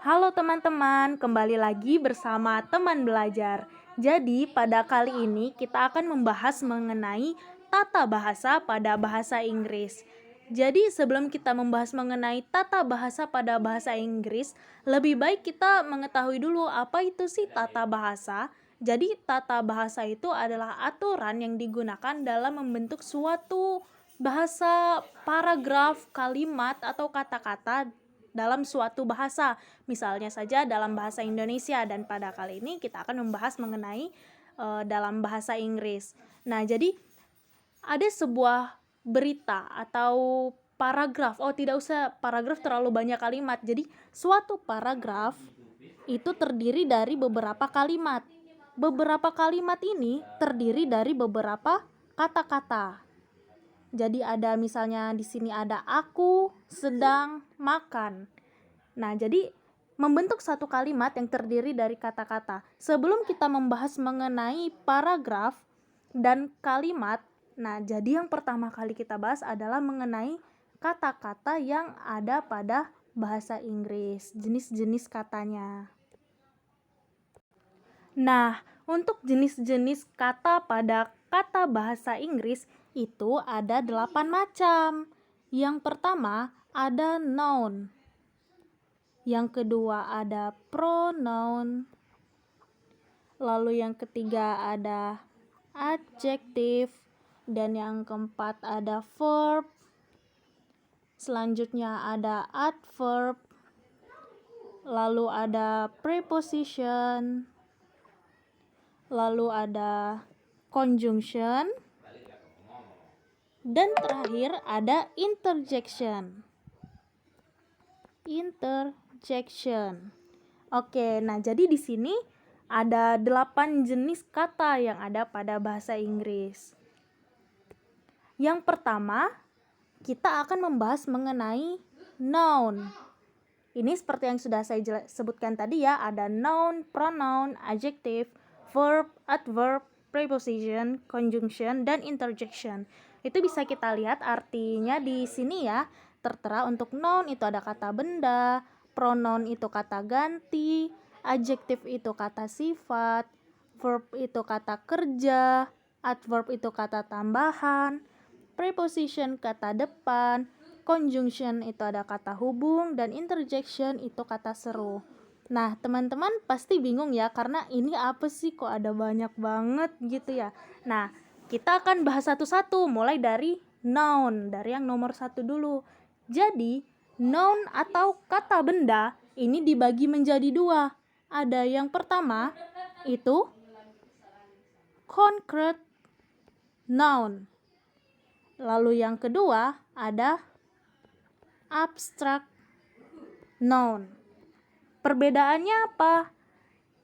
Halo teman-teman, kembali lagi bersama teman belajar. Jadi, pada kali ini kita akan membahas mengenai tata bahasa pada bahasa Inggris. Jadi, sebelum kita membahas mengenai tata bahasa pada bahasa Inggris, lebih baik kita mengetahui dulu apa itu sih tata bahasa. Jadi, tata bahasa itu adalah aturan yang digunakan dalam membentuk suatu bahasa, paragraf, kalimat, atau kata-kata dalam suatu bahasa. Misalnya saja dalam bahasa Indonesia, dan pada kali ini kita akan membahas mengenai dalam bahasa Inggris. Nah, jadi ada sebuah berita atau paragraf. Oh, tidak usah paragraf, terlalu banyak kalimat. Jadi, suatu paragraf itu terdiri dari beberapa kalimat. Beberapa kalimat ini terdiri dari beberapa kata-kata. Jadi ada misalnya di sini ada aku sedang makan. Nah, jadi membentuk satu kalimat yang terdiri dari kata-kata. Sebelum kita membahas mengenai paragraf dan kalimat, nah jadi yang pertama kali kita bahas adalah mengenai kata-kata yang ada pada bahasa Inggris, jenis-jenis katanya. Nah, untuk jenis-jenis kata pada kata bahasa Inggris itu ada 8 macam. Yang pertama ada noun. Yang kedua ada pronoun. Lalu yang ketiga ada adjective. Dan yang keempat ada verb. Selanjutnya ada adverb. Lalu ada preposition. Lalu ada conjunction, dan terakhir ada interjection. Oke, nah jadi di sini ada 8 jenis kata yang ada pada bahasa Inggris. Yang pertama, kita akan membahas mengenai noun. Ini seperti yang sudah saya sebutkan tadi ya, ada noun, pronoun, adjective, verb, adverb, preposition, conjunction, dan interjection. Itu bisa kita lihat artinya di sini ya. Tertera untuk noun itu ada kata benda, pronoun itu kata ganti, adjective itu kata sifat, verb itu kata kerja, adverb itu kata tambahan, preposition kata depan, conjunction itu ada kata hubung, dan interjection itu kata seru. Nah, teman-teman pasti bingung ya, karena ini apa sih kok ada banyak banget gitu ya. Nah, kita akan bahas satu-satu, mulai dari noun, dari yang nomor 1 dulu. Jadi, noun atau kata benda ini dibagi menjadi 2. Ada yang pertama, itu concrete noun. Lalu yang kedua ada abstract noun. Perbedaannya apa?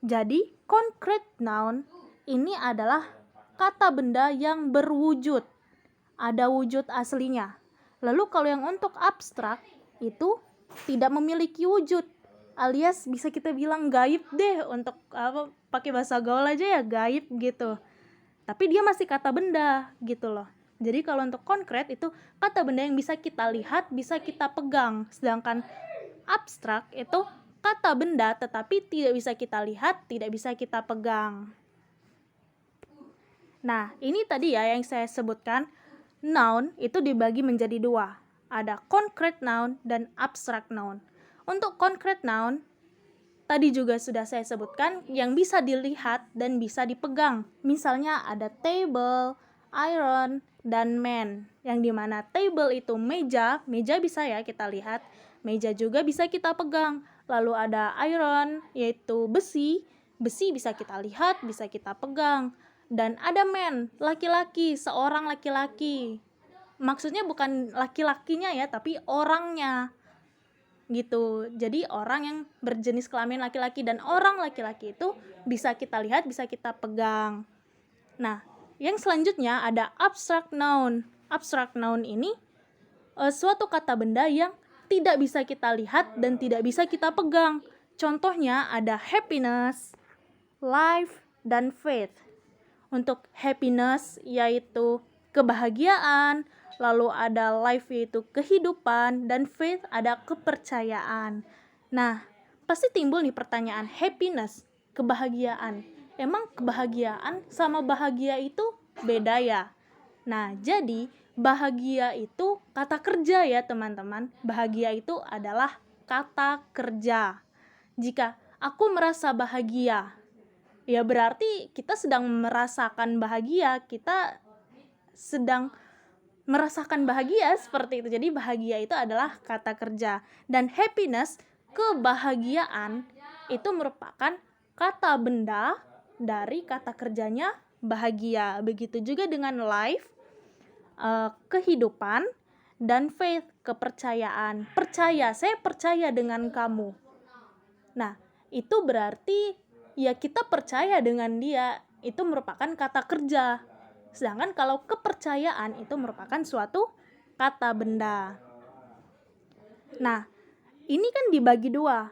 Jadi, concrete noun ini adalah kata benda yang berwujud. Ada wujud aslinya. Lalu kalau yang untuk abstrak itu tidak memiliki wujud. Alias bisa kita bilang gaib deh, untuk pakai bahasa gaul aja ya, gaib gitu. Tapi dia masih kata benda gitu loh. Jadi kalau untuk konkret itu kata benda yang bisa kita lihat, bisa kita pegang. Sedangkan abstrak itu kata benda tetapi tidak bisa kita lihat, tidak bisa kita pegang. Nah, ini tadi ya yang saya sebutkan. Noun itu dibagi menjadi 2. Ada concrete noun dan abstract noun. Untuk concrete noun, tadi juga sudah saya sebutkan yang bisa dilihat dan bisa dipegang. Misalnya ada table, iron, dan man. Yang dimana table itu meja bisa ya kita lihat. Meja juga bisa kita pegang. Lalu ada iron, yaitu besi bisa kita lihat, bisa kita pegang. Dan ada man, laki-laki, seorang laki-laki. Maksudnya bukan laki-lakinya ya, tapi orangnya gitu. Jadi orang yang berjenis kelamin laki-laki, dan orang laki-laki itu bisa kita lihat, bisa kita pegang. Nah, yang selanjutnya ada abstract noun. Abstract noun ini suatu kata benda yang tidak bisa kita lihat dan tidak bisa kita pegang. Contohnya ada happiness, life, dan faith. Untuk happiness yaitu kebahagiaan, lalu ada life yaitu kehidupan, dan faith ada kepercayaan. Nah, pasti timbul nih pertanyaan, happiness, kebahagiaan. Emang kebahagiaan sama bahagia itu beda ya? Nah, jadi bahagia itu kata kerja ya teman-teman. Bahagia itu adalah kata kerja. Jika aku merasa bahagia, ya berarti kita sedang merasakan bahagia, kita sedang merasakan bahagia seperti itu. Jadi bahagia itu adalah kata kerja, dan happiness, kebahagiaan, itu merupakan kata benda dari kata kerjanya bahagia. Begitu juga dengan life, kehidupan, dan faith, kepercayaan. Percaya, saya percaya dengan kamu. Nah, itu berarti ya kita percaya dengan dia, itu merupakan kata kerja. Sedangkan kalau kepercayaan itu merupakan suatu kata benda. Nah, ini kan dibagi dua.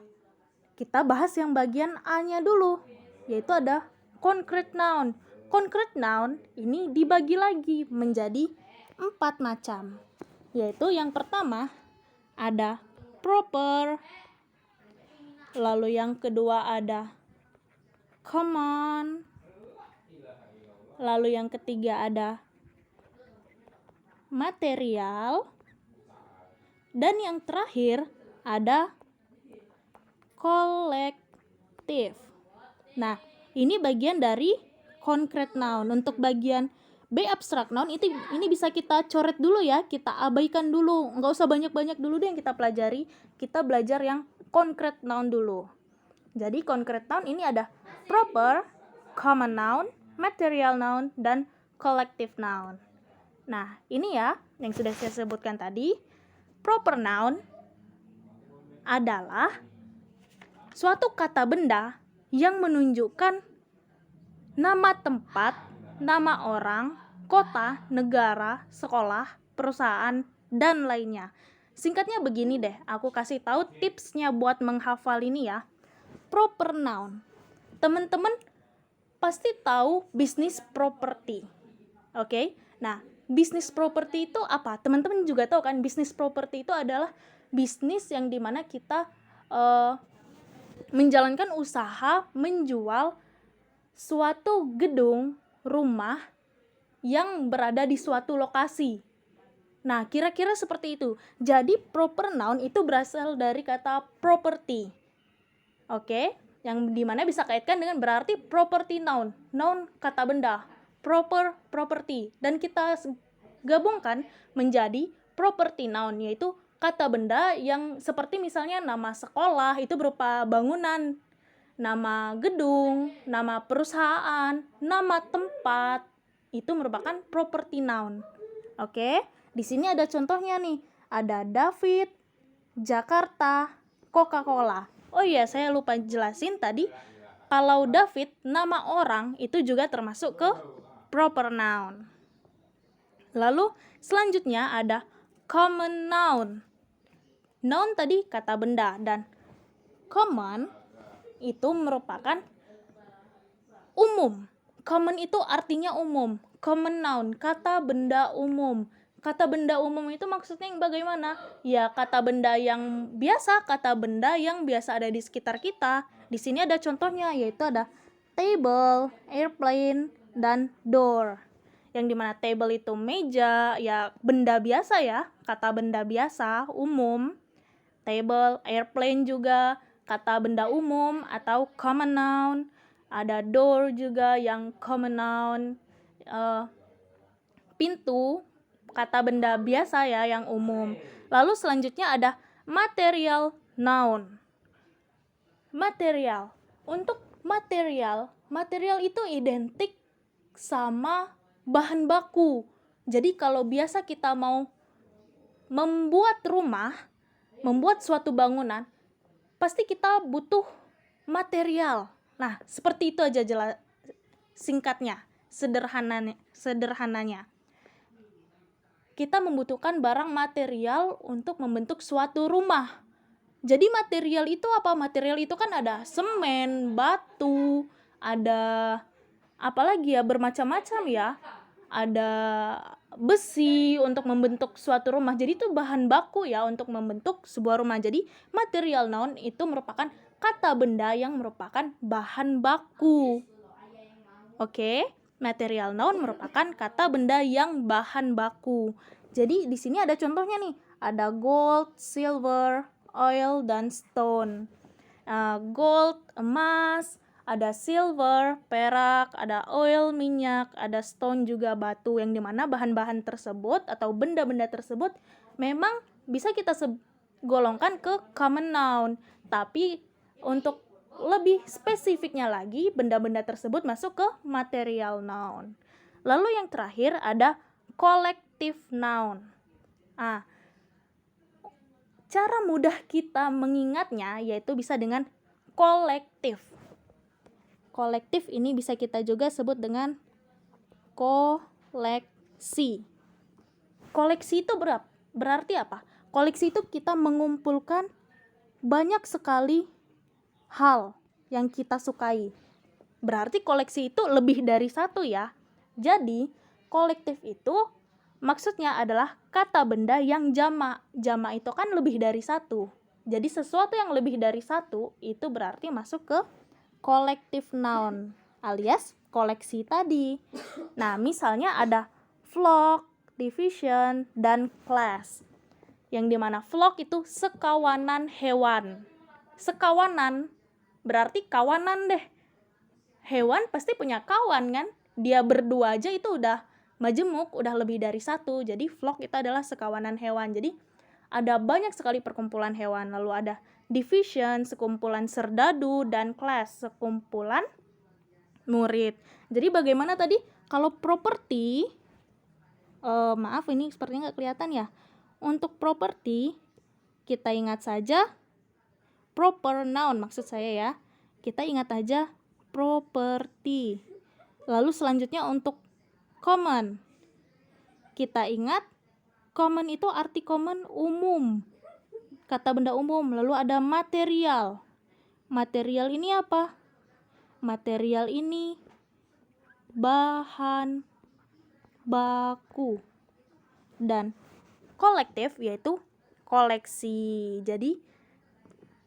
Kita bahas yang bagian A-nya dulu, yaitu ada concrete noun. Concrete noun ini dibagi lagi menjadi 4 macam. Yaitu yang pertama ada proper, lalu yang kedua ada common, lalu yang ketiga ada material, dan yang terakhir ada kolektif. Nah, ini bagian dari concrete noun. Untuk bagian B, abstract noun, ini bisa kita coret dulu ya, kita abaikan dulu, nggak usah banyak-banyak dulu deh yang kita pelajari. Kita belajar yang concrete noun dulu. Jadi concrete noun ini ada proper, common noun, material noun, dan collective noun. Nah, ini ya yang sudah saya sebutkan tadi. Proper noun adalah suatu kata benda yang menunjukkan nama tempat, nama orang, kota, negara, sekolah, perusahaan, dan lainnya. Singkatnya begini deh, aku kasih tahu tipsnya buat menghafal ini ya. Proper noun. Teman-teman pasti tahu bisnis properti. Oke? Nah, bisnis properti itu apa? Teman-teman juga tahu kan, bisnis properti itu adalah bisnis yang dimana kita menjalankan usaha menjual suatu gedung rumah yang berada di suatu lokasi. Nah, kira-kira seperti itu. Jadi proper noun itu berasal dari kata property. Oke, yang dimana bisa kaitkan dengan berarti property noun. Noun kata benda, proper property, dan kita gabungkan menjadi property noun, yaitu kata benda yang seperti misalnya nama sekolah itu berupa bangunan, nama gedung, nama perusahaan, nama tempat, itu merupakan property noun. Oke, di sini ada contohnya nih. Ada David, Jakarta, Coca-Cola. Oh iya, saya lupa jelasin tadi. Kalau David, nama orang, itu juga termasuk ke proper noun. Lalu selanjutnya ada common noun. Noun tadi kata benda, dan common itu merupakan umum. Common itu artinya umum. Common noun, kata benda umum. Kata benda umum itu maksudnya yang bagaimana? Ya, kata benda yang biasa, kata benda yang biasa ada di sekitar kita. Di sini ada contohnya, yaitu ada table, airplane, dan door. Yang dimana table itu meja, ya benda biasa ya, kata benda biasa, umum. Table, airplane juga kata benda umum atau common noun. Ada door juga yang common noun. Pintu, kata benda biasa ya yang umum. Lalu selanjutnya ada material noun. Material. Untuk material itu identik sama bahan baku. Jadi kalau biasa kita mau membuat rumah, membuat suatu bangunan, pasti kita butuh material. Nah, seperti itu aja singkatnya, sederhananya. Kita membutuhkan barang material untuk membentuk suatu rumah. Jadi material itu apa? Material itu kan ada semen, batu, ada apalagi ya, bermacam-macam ya. Ada besi untuk membentuk suatu rumah. Jadi itu bahan baku ya untuk membentuk sebuah rumah. Jadi material noun itu merupakan kata benda yang merupakan bahan baku. Oke, material noun merupakan kata benda yang bahan baku. Jadi di sini ada contohnya nih, ada gold, silver, oil, dan stone. Gold, emas, ada silver, perak, ada oil, minyak, ada stone juga batu, yang dimana bahan-bahan tersebut atau benda-benda tersebut memang bisa kita golongkan ke common noun. Tapi untuk lebih spesifiknya lagi, benda-benda tersebut masuk ke material noun. Lalu yang terakhir ada collective noun. Cara mudah kita mengingatnya yaitu bisa dengan kolektif. Kolektif ini bisa kita juga sebut dengan koleksi. Koleksi itu berarti apa? Koleksi itu kita mengumpulkan banyak sekali hal yang kita sukai. Berarti koleksi itu lebih dari satu ya. Jadi, kolektif itu maksudnya adalah kata benda yang jamak. Jamak itu kan lebih dari satu. Jadi, sesuatu yang lebih dari satu itu berarti masuk ke collective noun alias koleksi tadi. Nah, misalnya ada flock, division, dan class. Yang dimana flock itu sekawanan hewan. Sekawanan berarti kawanan deh. Hewan pasti punya kawan kan? Dia berdua aja itu udah majemuk, udah lebih dari satu. Jadi flock itu adalah sekawanan hewan. Jadi ada banyak sekali perkumpulan hewan. Lalu ada division, sekumpulan serdadu, dan class, sekumpulan murid. Jadi bagaimana tadi? Kalau properti, maaf ini sepertinya nggak kelihatan ya. Untuk properti, kita ingat saja proper noun maksud saya ya. Kita ingat aja properti. Lalu selanjutnya untuk common. Kita ingat common itu arti common umum. Kata benda umum. Lalu ada material. Material ini apa? Material ini bahan baku. Dan kolektif yaitu koleksi. Jadi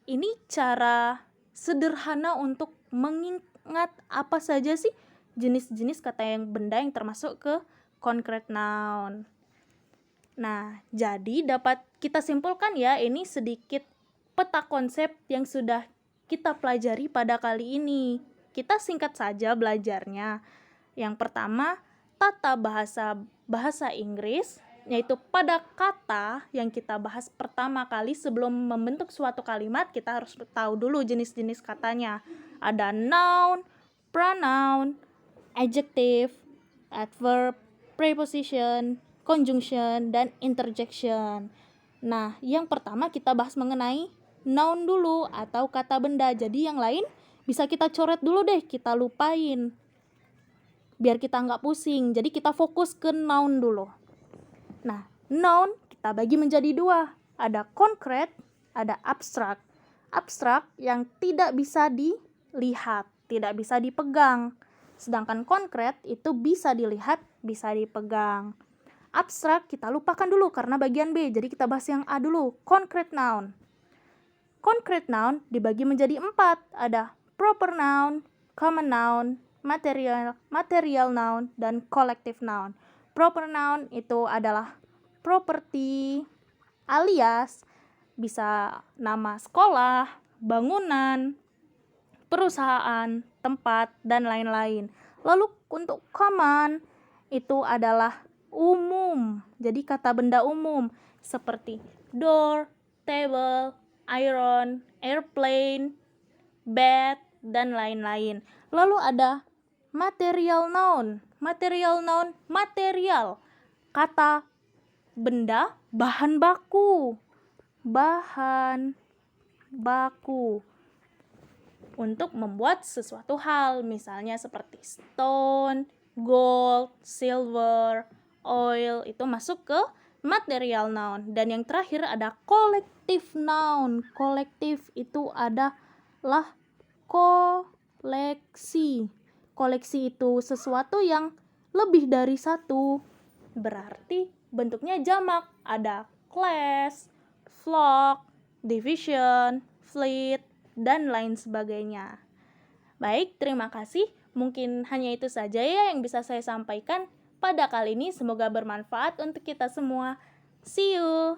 ini cara sederhana untuk mengingat apa saja sih jenis-jenis kata yang benda yang termasuk ke concrete noun. Nah, jadi dapat kita simpulkan ya, ini sedikit peta konsep yang sudah kita pelajari pada kali ini. Kita singkat saja belajarnya. Yang pertama, tata bahasa Inggris, yaitu pada kata yang kita bahas pertama kali sebelum membentuk suatu kalimat, kita harus tahu dulu jenis-jenis katanya. Ada noun, pronoun, adjective, adverb, preposition, conjunction, dan interjection. Nah, yang pertama kita bahas mengenai noun dulu atau kata benda. Jadi yang lain bisa kita coret dulu deh, kita lupain. Biar kita nggak pusing. Jadi kita fokus ke noun dulu. Nah, noun kita bagi menjadi dua. Ada concrete, ada abstrak. Abstrak yang tidak bisa dilihat, tidak bisa dipegang. Sedangkan concrete itu bisa dilihat, bisa dipegang. Abstrak kita lupakan dulu karena bagian B. Jadi kita bahas yang A dulu, concrete noun. Concrete noun dibagi menjadi 4. Ada proper noun, common noun, material noun, dan collective noun. Proper noun itu adalah properti alias bisa nama sekolah, bangunan, perusahaan, tempat, dan lain-lain. Lalu untuk common itu adalah umum. Jadi kata benda umum seperti door, table, iron, airplane, bed, dan lain-lain. Lalu ada material noun. Material noun, material. Kata benda bahan baku. Bahan baku. Untuk membuat sesuatu hal, misalnya seperti stone, gold, silver, oil, itu masuk ke material noun. Dan yang terakhir ada collective noun. Kolektif itu adalah koleksi. Koleksi itu sesuatu yang lebih dari satu. Berarti bentuknya jamak. Ada class, flock, division, fleet, dan lain sebagainya. Baik, terima kasih. Mungkin hanya itu saja ya yang bisa saya sampaikan pada kali ini. Semoga bermanfaat untuk kita semua. See you.